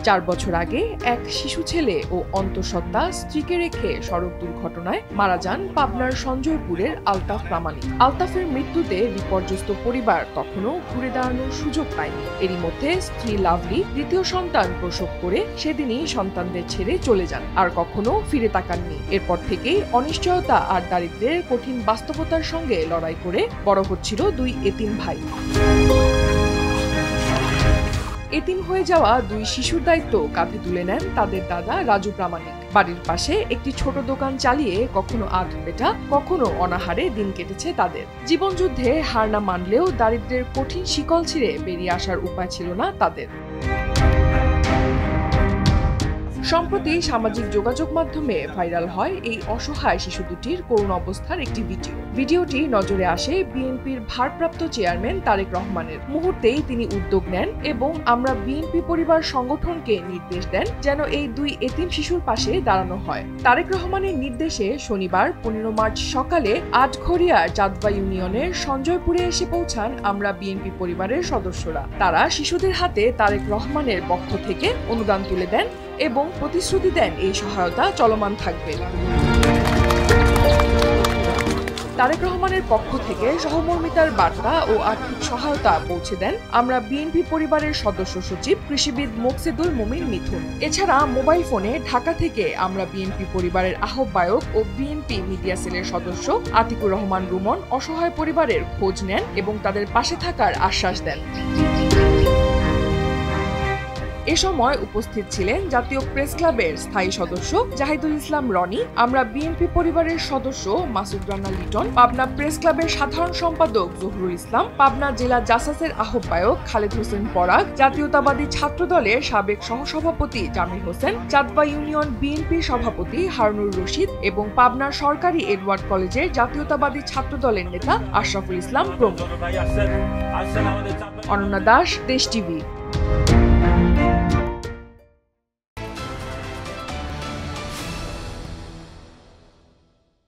4 বছর আগে এক শিশু ছেলে ও অন্তঃসত্ত্বা স্ত্রীকে রেখে সড়ক দুর্ঘটনায় মারা যান পাবনার সঞ্জয়পুরের আলতাফ প্রামাণিক। আলতাফের মৃত্যুতে বিপর্যস্ত পরিবার তখনও ঘুরে দাঁড়ানোর সুযোগ পায়নি। এরই মধ্যে স্ত্রী লাভলি দ্বিতীয় সন্তান প্রসব করে সেদিনই সন্তানদের ছেড়ে চলে যান, আর কখনো ফিরে তাকাননি। এরপর থেকেই অনিশ্চয়তা আর দারিদ্র্যের কঠিন বাস্তবতার সঙ্গে লড়াই করে বড় হচ্ছিল দুই এতিম ভাই। এতিম হয়ে যাওয়া দুই শিশুর দায়িত্ব কাঁধে তুলে নেন তাদের দাদা রাজু প্রামাণিক। বাড়ির পাশে একটি ছোট দোকান চালিয়ে কখনো আধ পেটা, কখনো অনাহারে দিন কেটেছে তাদের। জীবনযুদ্ধে হার না মানলেও দারিদ্র্যের কঠিন শিকল ছিঁড়ে বেরিয়ে আসার উপায় ছিল না তাদের। সম্প্রতি সামাজিক যোগাযোগ মাধ্যমে ভাইরাল হয় এই অসহায় শিশু দুটির করুণ অবস্থার একটি ভিডিওটি নজরে আসে বিএনপির ভারপ্রাপ্ত চেয়ারম্যান তারেক রহমানের। মুহূর্তেই তিনি উদ্যোগ নেন এবং আমরা বিএনপি পরিবার সংগঠনকে নির্দেশ দেন যেন এই দুই এতিম শিশুর পাশে দাঁড়ানো হয়। তারেক রহমানের নির্দেশে শনিবার 15 মার্চ সকালে আটঘরিয়ার চাঁদবা ইউনিয়নের সঞ্জয়পুরে এসে পৌঁছান আমরা বিএনপি পরিবারের সদস্যরা। তারা শিশুদের হাতে তারেক রহমানের পক্ষ থেকে অনুদান তুলে দেন এবং প্রতিশ্রুতি দেন এই সহায়তা চলমান থাকবে। তারেক রহমানের পক্ষ থেকে সহমর্মিতার বার্তা ও আর্থিক সহায়তা পৌঁছে দেন আমরা বিএনপি পরিবারের সদস্য সচিব কৃষিবিদ মোকসেদুল মুমিন মিথুন। এছাড়া মোবাইল ফোনে ঢাকা থেকে আমরা বিএনপি পরিবারের আহ্বায়ক ও বিএনপি মিডিয়া সেলের সদস্য আতিকুর রহমান রুমন অসহায় পরিবারের খোঁজ নেন এবং তাদের পাশে থাকার আশ্বাস দেন। এ সময় উপস্থিত ছিলেন জাতীয় প্রেস ক্লাবের স্থায়ী সদস্য জাহিদুল ইসলাম রনি, আমরা বিএনপি পরিবারের সদস্য মাসুদ রানা লিটন, পাবনা প্রেস ক্লাবের সাধারণ সম্পাদক জহুরুল ইসলাম, পাবনা জেলা জাসাসের আহ্বায়ক খালেদ হোসেন পরাগ, জাতীয়তাবাদী ছাত্র দলের সাবেক সহসভাপতি জামির হোসেন, চাঁদবা ইউনিয়ন বিএনপির সভাপতি হারুনুর রশিদ এবং পাবনার সরকারি এডওয়ার্ড কলেজের জাতীয়তাবাদী ছাত্র দলের নেতা আশরাফুল ইসলাম প্রমুখ। অনন্যা দাস, দেশ টিভি।